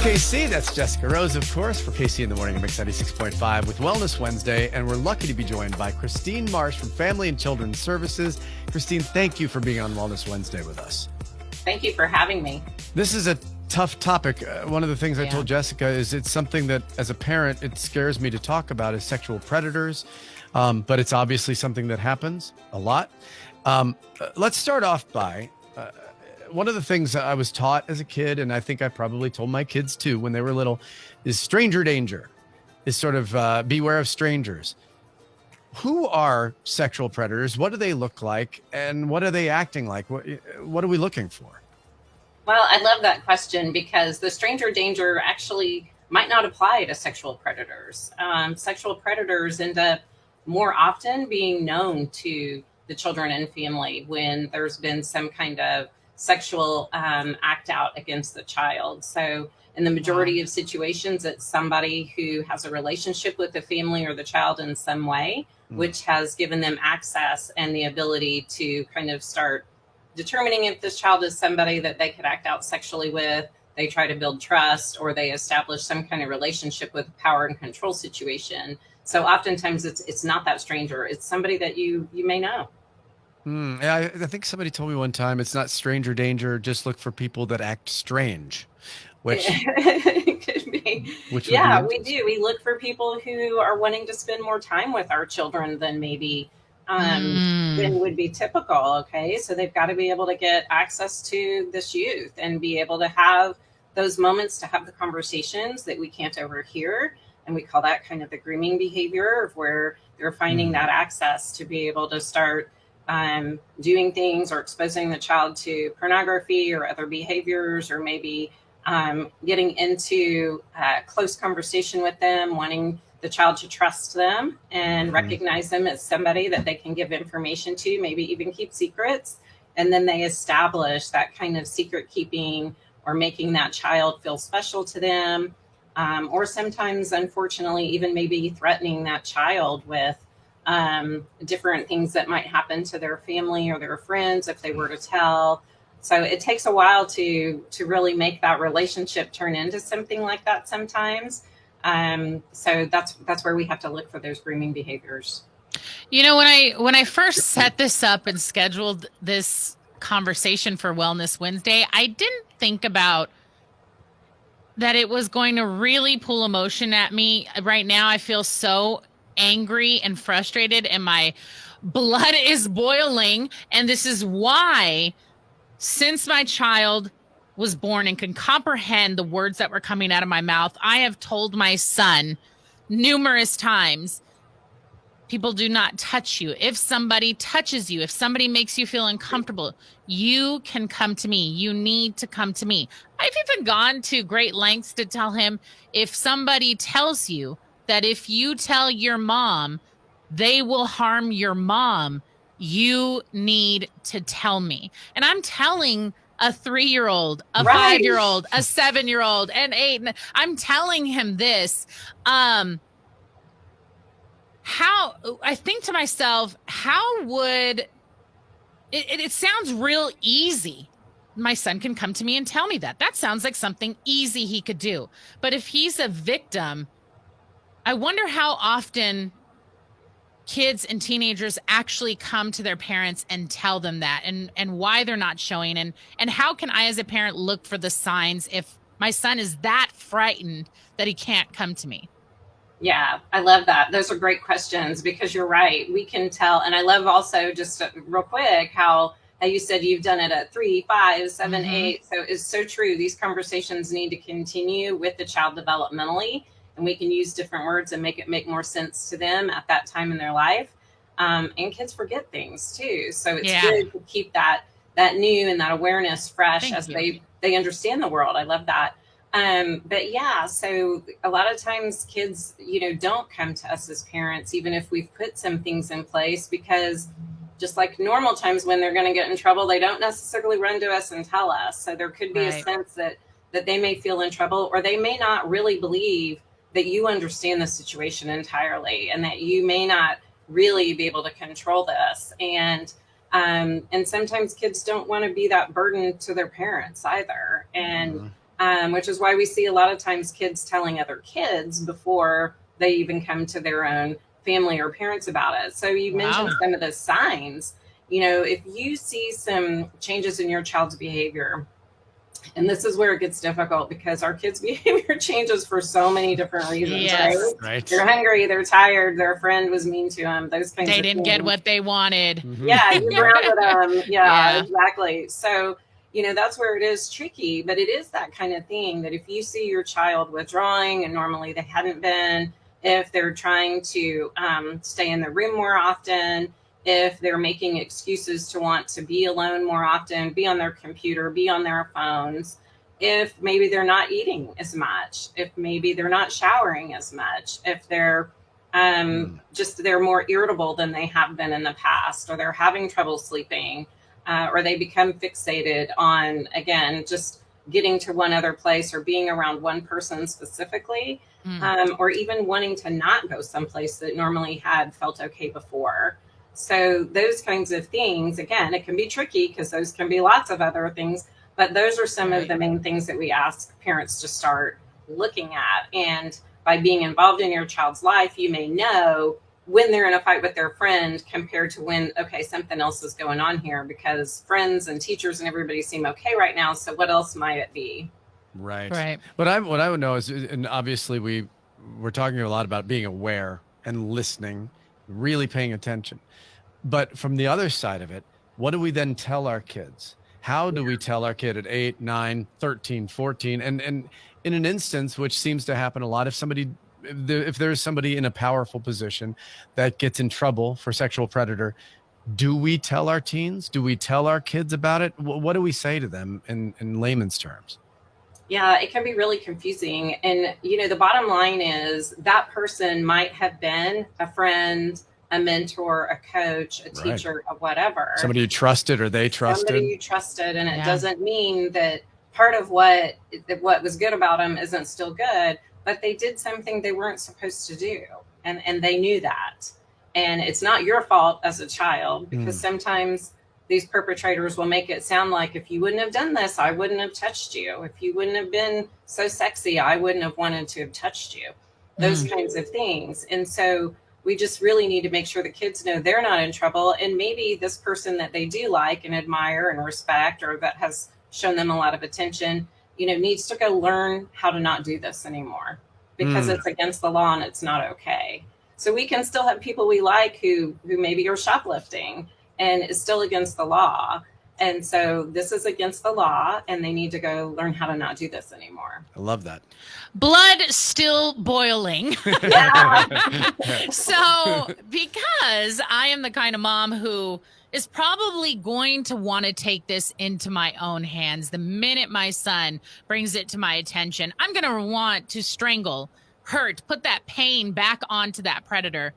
KC, that's Jessica Rose, of course, for KC in the Morning on Mix 96.5 with Wellness Wednesday. And we're lucky to be joined by Christine Marsh from Family and Children's Services. Christine, thank you for being on Wellness Wednesday with us. Thank you for having me. This is a tough topic. One of the things I told Jessica is it's something that, as a parent, it scares me to talk about is sexual predators. But it's obviously something that happens a lot. Let's start off by... one of the things I was taught as a kid, and I think I probably told my kids too when they were little, is stranger danger, is sort of beware of strangers. Who are sexual predators? What do they look like? And what are they acting like? What are we looking for? Well, I love that question because the stranger danger actually might not apply to sexual predators. Sexual predators end up more often being known to the children and family when there's been some kind of sexual act out against the child. So in the majority of situations, it's somebody who has a relationship with the family or the child in some way, which has given them access and the ability to kind of start determining if this child is somebody that they could act out sexually with. They try to build trust, or they establish some kind of relationship with power and control situation. So oftentimes it's not that stranger. It's somebody that you may know. Yeah, I think somebody told me one time it's not stranger danger. Just look for people that act strange, which could be. Yeah, we do. We look for people who are wanting to spend more time with our children than maybe than would be typical. Okay, so they've got to be able to get access to this youth and be able to have those moments to have the conversations that we can't overhear. And we call that kind of the grooming behavior, of where they're finding that access to be able to start doing things or exposing the child to pornography or other behaviors, or maybe getting into close conversation with them, wanting the child to trust them and recognize them as somebody that they can give information to, maybe even keep secrets. And then they establish that kind of secret keeping or making that child feel special to them. Or sometimes, unfortunately, even maybe threatening that child with different things that might happen to their family or their friends if they were to tell. So it takes a while to really make that relationship turn into something like that sometimes. So that's where we have to look for those grooming behaviors. You know, when I first set this up and scheduled this conversation for Wellness Wednesday, I didn't think about that it was going to really pull emotion at me. Right now, I feel so angry and frustrated, and my blood is boiling. And this is why, since my child was born and can comprehend the words that were coming out of my mouth, I have told my son numerous times, people do not touch you. If somebody touches you, if somebody makes you feel uncomfortable, you can come to me. You need to come to me. I've even gone to great lengths to tell him, if somebody tells you that if you tell your mom, they will harm your mom, you need to tell me. And I'm telling a 3-year-old, a 5-year-old, a 7-year-old, an 8. I'm telling him this. How, I think to myself, how would it sounds real easy. My son can come to me and tell me that. That sounds like something easy he could do. But if he's a victim, I wonder how often kids and teenagers actually come to their parents and tell them that, and why they're not showing, and how can I as a parent look for the signs if my son is that frightened that he can't come to me? Yeah, I love that. Those are great questions, because you're right. We can tell. And I love also, just real quick, how you said you've done it at 3, 5, 7, 8. So it's so true. These conversations need to continue with the child developmentally, and we can use different words and make it make more sense to them at that time in their life. And kids forget things too. So it's good to keep that new and that awareness fresh as they understand the world. I love that. But yeah, so a lot of times kids, don't come to us as parents, even if we've put some things in place, because just like normal times when they're going to get in trouble, they don't necessarily run to us and tell us. So there could be a sense that they may feel in trouble, or they may not really believe that you understand the situation entirely, and that you may not really be able to control this. And sometimes kids don't want to be that burden to their parents either. And which is why we see a lot of times kids telling other kids before they even come to their own family or parents about it. So you mentioned some of the signs. If you see some changes in your child's behavior, and this is where it gets difficult because our kids' behavior changes for so many different reasons, right? They're hungry, they're tired, their friend was mean to them, those kinds of things. They didn't get what they wanted. Mm-hmm. Yeah, you grounded them. Yeah, exactly. So, that's where it is tricky, but it is that kind of thing that if you see your child withdrawing, and normally they hadn't been, if they're trying to stay in the room more often, if they're making excuses to want to be alone more often, be on their computer, be on their phones, if maybe they're not eating as much, if maybe they're not showering as much, if they're they're more irritable than they have been in the past, or they're having trouble sleeping, or they become fixated on, again, just getting to one other place or being around one person specifically, or even wanting to not go someplace that normally had felt okay before. So those kinds of things, again, it can be tricky because those can be lots of other things, but those are some of the main things that we ask parents to start looking at. And by being involved in your child's life, you may know when they're in a fight with their friend compared to when, okay, something else is going on here because friends and teachers and everybody seem okay right now. So what else might it be? Right. What I would know is, and obviously we're talking a lot about being aware and listening, really paying attention. But from the other side of it, what do we then tell our kids? How do we tell our kid at 8, 9, 13, 14? And in an instance, which seems to happen a lot, if there's somebody in a powerful position that gets in trouble for sexual predator, do we tell our teens? Do we tell our kids about it? What do we say to them in layman's terms? Yeah, it can be really confusing. And, the bottom line is that person might have been a friend, a mentor, a coach, a teacher, or whatever. Somebody you trusted or they trusted. Somebody you trusted. And it doesn't mean that part of what was good about them isn't still good, but they did something they weren't supposed to do. And they knew that. And it's not your fault as a child, because sometimes these perpetrators will make it sound like, if you wouldn't have done this, I wouldn't have touched you. If you wouldn't have been so sexy, I wouldn't have wanted to have touched you. Those kinds of things. And so we just really need to make sure the kids know they're not in trouble. And maybe this person that they do like and admire and respect, or that has shown them a lot of attention, needs to go learn how to not do this anymore, because it's against the law and it's not okay. So we can still have people we like who maybe are shoplifting, and it's still against the law. And so this is against the law, and they need to go learn how to not do this anymore. I love that. Blood still boiling. So because I am the kind of mom who is probably going to want to take this into my own hands, the minute my son brings it to my attention, I'm going to want to strangle, hurt, put that pain back onto that predator.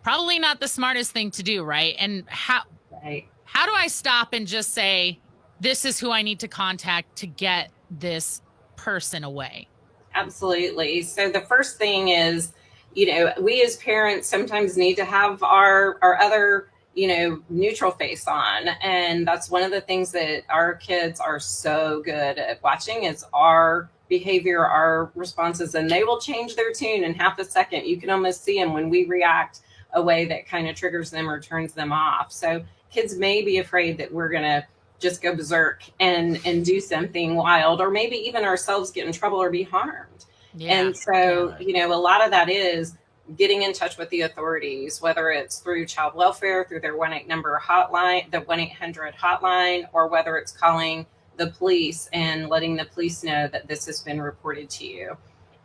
Probably not the smartest thing to do, right? And how do I stop and just say, this is who I need to contact to get this person away? Absolutely. So the first thing is, we as parents sometimes need to have our other, neutral face on. And that's one of the things that our kids are so good at watching is our behavior, our responses, and they will change their tune in half a second. You can almost see them when we react a way that kind of triggers them or turns them off. So kids may be afraid that we're going to just go berserk and do something wild, or maybe even ourselves get in trouble or be harmed. And so, a lot of that is getting in touch with the authorities, whether it's through child welfare, through their 1-800 number hotline, the 1-800 hotline, or whether it's calling the police and letting the police know that this has been reported to you.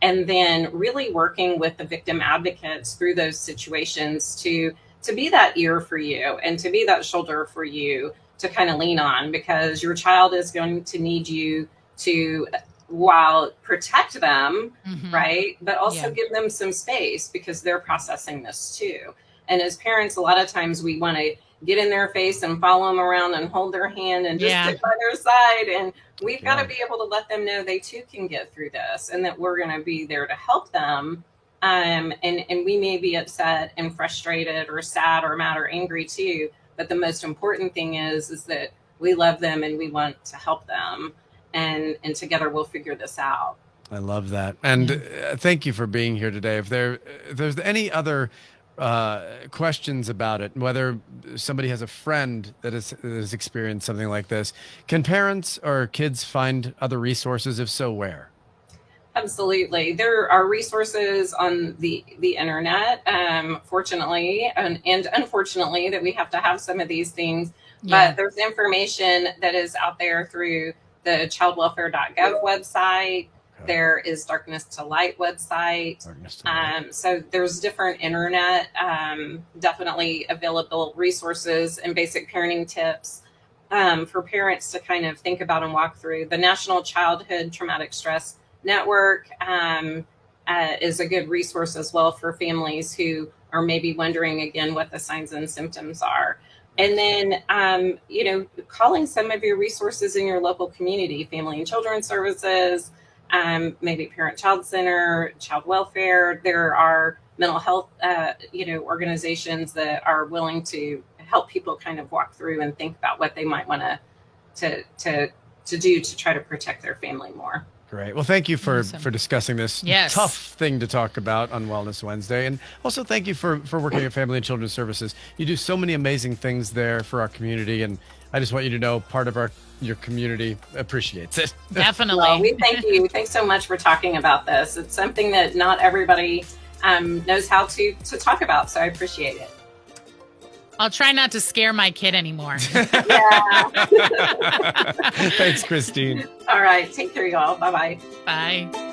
And then really working with the victim advocates through those situations to be that ear for you and to be that shoulder for you to kind of lean on, because your child is going to need you to, while protect them, right, but also give them some space, because they're processing this too. And as parents, a lot of times we want to get in their face and follow them around and hold their hand and just sit by their side. And we've got to be able to let them know they too can get through this, and that we're going to be there to help them. And we may be upset and frustrated or sad or mad or angry too. But the most important thing is that we love them and we want to help them. and together we'll figure this out. I love that. And thank you for being here today. If there's any other questions about it, whether somebody has a friend that has experienced something like this, can parents or kids find other resources? If so, where? Absolutely. There are resources on the internet, fortunately and unfortunately, that we have to have some of these things. But there's information that is out there through the childwelfare.gov website. There is Darkness to Light website. So there's different internet, definitely available resources and basic parenting tips for parents to kind of think about and walk through. The National Childhood Traumatic Stress Network is a good resource as well for families who are maybe wondering again what the signs and symptoms are. And then, calling some of your resources in your local community, Family and Children's Services, maybe Parent-Child Center, Child Welfare. There are mental health, organizations that are willing to help people kind of walk through and think about what they might want to do to try to protect their family more. Great. Well, thank you for discussing this tough thing to talk about on Wellness Wednesday. And also thank you for working at Family and Children's Services. You do so many amazing things there for our community. And I just want you to know part of your community appreciates it. Definitely. Well, we thank you. Thanks so much for talking about this. It's something that not everybody knows how to talk about. So I appreciate it. I'll try not to scare my kid anymore. Yeah. Thanks, Christine. All right. Take care, y'all. Bye-bye. Bye.